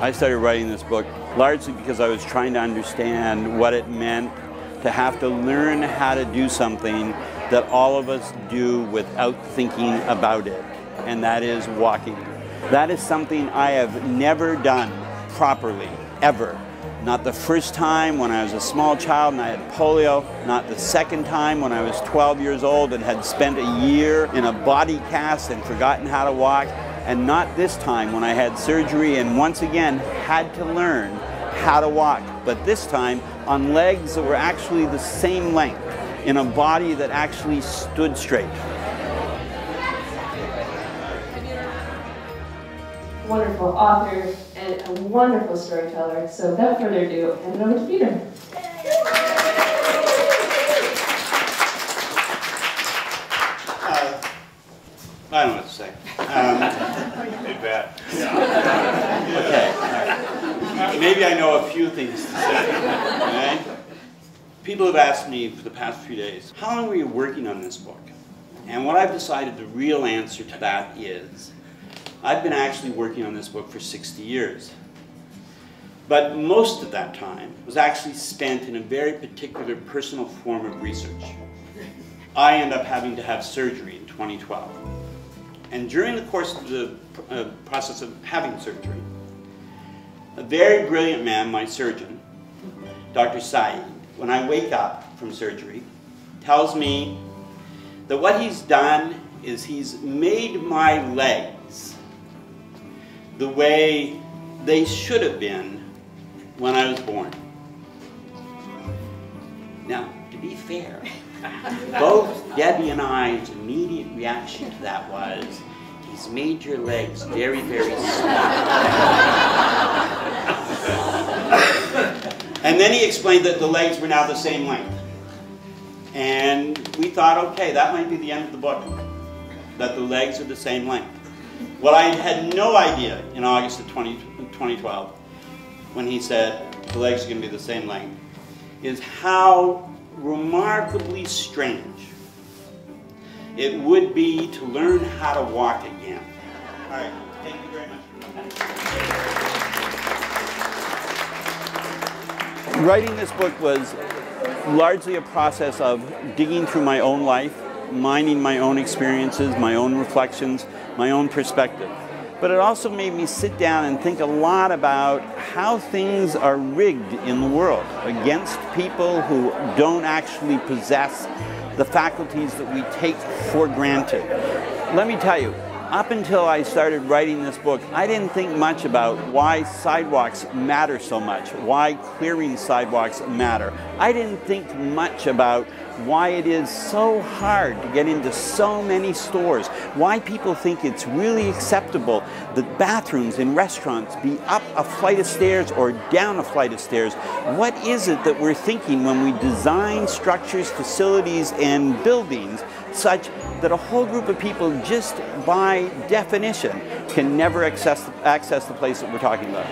I started writing this book largely because I was trying to understand what it meant to have to learn how to do something that all of us do without thinking about it, and that is walking. That is something I have never done properly, ever. Not the first time when I was a small child and I had polio, not the second time when I was 12 years old and had spent a year in a body cast and forgotten how to walk, and not this time when I had surgery and once again had to learn how to walk, but this time on legs that were actually the same length, in a body that actually stood straight. Wonderful author and a wonderful storyteller. So without further ado, hand it over to Peter. I don't know what to say. Okay. Maybe I know a few things to say. Okay? People have asked me for the past few days, how long were you working on this book? And what I've decided the real answer to that is, I've been actually working on this book for 60 years. But most of that time was actually spent in a very particular personal form of research. I ended up having to have surgery in 2012. And during the course of the process of having surgery, a very brilliant man, my surgeon, Dr. Saeed, when I wake up from surgery, tells me that what he's done is he's made my legs the way they should have been when I was born. Now, to be fair, both Debbie and I's immediate reaction to that was, he's made your legs very, very small. And then he explained that the legs were now the same length. And we thought, okay, that might be the end of the book, that the legs are the same length. What I had no idea in August of 2012, when he said the legs are going to be the same length, is how remarkably strange it would be to learn how to walk again. All right, thank you very much. Writing this book was largely a process of digging through my own life, mining my own experiences, my own reflections, my own perspective. But it also made me sit down and think a lot about how things are rigged in the world against people who don't actually possess the faculties that we take for granted. Let me tell you, up until I started writing this book, I didn't think much about why sidewalks matter so much, why clearing sidewalks matter. I didn't think much about why it is so hard to get into so many stores, why people think it's really acceptable that bathrooms in restaurants be up a flight of stairs or down a flight of stairs. What is it that we're thinking when we design structures, facilities, and buildings such that a whole group of people just by definition can never access the place that we're talking about?